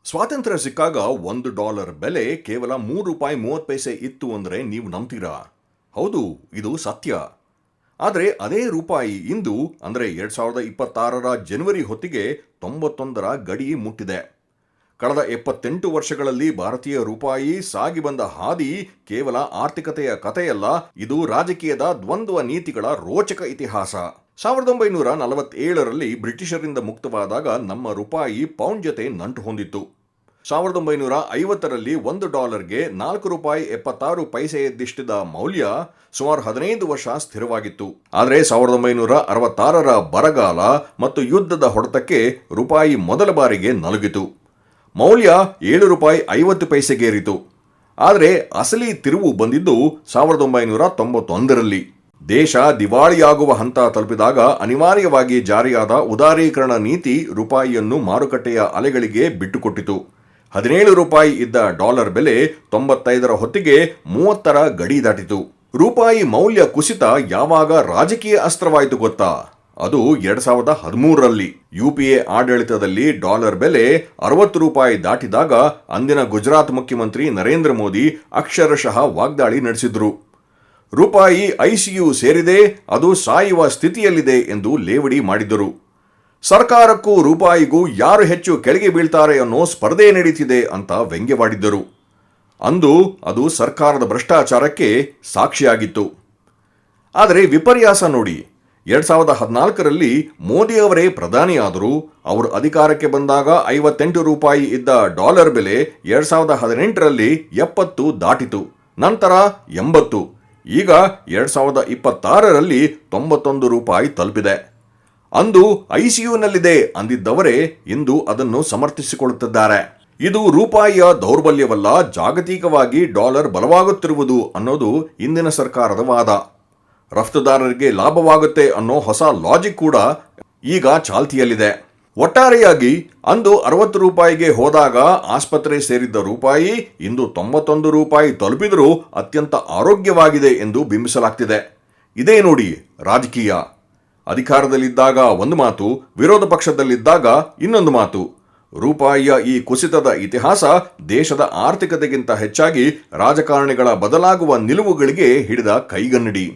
ಸ್ವಾತಂತ್ರ್ಯ ಸಿಕ್ಕಾಗ $1 ಬೆಲೆ ಕೇವಲ ₹3.30 ಇತ್ತು ಅಂದರೆ ನೀವು ನಂಬ್ತೀರಾ? ಹೌದು, ಇದು ಸತ್ಯ. ಆದರೆ ಅದೇ ರೂಪಾಯಿ ಇಂದು ಅಂದರೆ 2026ರ ಜನವರಿ ಹೊತ್ತಿಗೆ 91ರ ಗಡಿ ಮುಟ್ಟಿದೆ. ಕಳೆದ 78 ವರ್ಷಗಳಲ್ಲಿ ಭಾರತೀಯ ರೂಪಾಯಿ ಸಾಗಿ ಬಂದ ಹಾದಿ ಕೇವಲ ಆರ್ಥಿಕತೆಯ ಕಥೆಯಲ್ಲ, ಇದು ರಾಜಕೀಯದ ದ್ವಂದ್ವ ನೀತಿಗಳ ರೋಚಕ ಇತಿಹಾಸ. 1947ರಲ್ಲಿ ಬ್ರಿಟಿಷರಿಂದ ಮುಕ್ತವಾದಾಗ ನಮ್ಮ ರೂಪಾಯಿ ಪೌಂಡ್ ಜೊತೆ ನಂಟು ಹೊಂದಿತ್ತು. 1950ರಲ್ಲಿ $1ಗೆ ₹4.76 ಮೌಲ್ಯ ಸುಮಾರು 15 ವರ್ಷ ಸ್ಥಿರವಾಗಿತ್ತು. ಆದರೆ 1966ರ ಬರಗಾಲ ಮತ್ತು ಯುದ್ಧದ ಹೊಡೆತಕ್ಕೆ ರೂಪಾಯಿ ಮೊದಲ ಬಾರಿಗೆ ನಲುಗಿತು. ಮೌಲ್ಯ ₹7.50ಗೇರಿತು. ಆದರೆ ಅಸಲಿ ತಿರುವು ಬಂದಿದ್ದು 1991ರಲ್ಲಿ. ದೇಶ ದಿವಾಳಿಯಾಗುವ ಹಂತ ತಲುಪಿದಾಗ ಅನಿವಾರ್ಯವಾಗಿ ಜಾರಿಯಾದ ಉದಾರೀಕರಣ ನೀತಿ ರೂಪಾಯಿಯನ್ನು ಮಾರುಕಟ್ಟೆಯ ಅಲೆಗಳಿಗೆ ಬಿಟ್ಟುಕೊಟ್ಟಿತು. ₹17 ಇದ್ದ ಡಾಲರ್ ಬೆಲೆ 95ರ ಹೊತ್ತಿಗೆ 30ರ ಗಡಿ ದಾಟಿತು. ರೂಪಾಯಿ ಮೌಲ್ಯ ಕುಸಿತ ಯಾವಾಗ ರಾಜಕೀಯ ಅಸ್ತ್ರವಾಯಿತು ಗೊತ್ತಾ? ಅದು 2013ರಲ್ಲಿ UPA ಆಡಳಿತದಲ್ಲಿ ಡಾಲರ್ ಬೆಲೆ ₹60 ದಾಟಿದಾಗ ಅಂದಿನ ಗುಜರಾತ್ ಮುಖ್ಯಮಂತ್ರಿ ನರೇಂದ್ರ ಮೋದಿ ಅಕ್ಷರಶಃ ವಾಗ್ದಾಳಿ ನಡೆಸಿದ್ರು. ರೂಪಾಯಿ ICU ಸೇರಿದೆ, ಅದು ಸಾಯುವ ಸ್ಥಿತಿಯಲ್ಲಿದೆ ಎಂದು ಲೇವಡಿ ಮಾಡಿದ್ದರು. ಸರ್ಕಾರಕ್ಕೂ ರೂಪಾಯಿಗೂ ಯಾರು ಹೆಚ್ಚು ಕೆಳಗೆ ಬೀಳ್ತಾರೆ ಅನ್ನೋ ಸ್ಪರ್ಧೆ ನಡೀತಿದೆ ಅಂತ ವ್ಯಂಗ್ಯವಾಡಿದ್ದರು. ಅಂದು ಅದು ಸರ್ಕಾರದ ಭ್ರಷ್ಟಾಚಾರಕ್ಕೆ ಸಾಕ್ಷಿಯಾಗಿತ್ತು. ಆದರೆ ವಿಪರ್ಯಾಸ ನೋಡಿ, 2014ರಲ್ಲಿ ಮೋದಿಯವರೇ ಪ್ರಧಾನಿಯಾದರು. ಅವರು ಅಧಿಕಾರಕ್ಕೆ ಬಂದಾಗ ₹58 ಇದ್ದ ಡಾಲರ್ ಬೆಲೆ 2018ರಲ್ಲಿ 70 ದಾಟಿತು. ನಂತರ 80. ಈಗ 2026ರಲ್ಲಿ ₹91 ತಲುಪಿದೆ. ಅಂದು ICUನಲ್ಲಿದೆ ಅಂದಿದ್ದವರೇ ಇಂದು ಅದನ್ನು ಸಮರ್ಥಿಸಿಕೊಳ್ಳುತ್ತಿದ್ದಾರೆ. ಇದು ರೂಪಾಯಿಯ ದೌರ್ಬಲ್ಯವಲ್ಲ, ಜಾಗತಿಕವಾಗಿ ಡಾಲರ್ ಬಲವಾಗುತ್ತಿರುವುದು ಅನ್ನೋದು ಇಂದಿನ ಸರ್ಕಾರದ ವಾದ. ರಫ್ತುದಾರರಿಗೆ ಲಾಭವಾಗುತ್ತೆ ಅನ್ನೋ ಹೊಸ ಲಾಜಿಕ್ ಕೂಡ ಈಗ ಚಾಲ್ತಿಯಲ್ಲಿದೆ. ಒಟ್ಟಾರೆಯಾಗಿ ಅಂದು ₹60ಗೆ ಹೋದಾಗ ಆಸ್ಪತ್ರೆ ಸೇರಿದ್ದ ರೂಪಾಯಿ ಇಂದು ₹91 ತಲುಪಿದರೂ ಅತ್ಯಂತ ಆರೋಗ್ಯವಾಗಿದೆ ಎಂದು ಬಿಂಬಿಸಲಾಗ್ತಿದೆ. ಇದೇ ನೋಡಿ ರಾಜಕೀಯ. ಅಧಿಕಾರದಲ್ಲಿದ್ದಾಗ ಒಂದು ಮಾತು, ವಿರೋಧ ಪಕ್ಷದಲ್ಲಿದ್ದಾಗ ಇನ್ನೊಂದು ಮಾತು. ರೂಪಾಯಿಯ ಈ ಕುಸಿತದ ಇತಿಹಾಸ ದೇಶದ ಆರ್ಥಿಕತೆಗಿಂತ ಹೆಚ್ಚಾಗಿ ರಾಜಕಾರಣಿಗಳ ಬದಲಾಗುವ ನಿಲುವುಗಳಿಗೆ ಹಿಡಿದ ಕೈಗನ್ನಡಿ.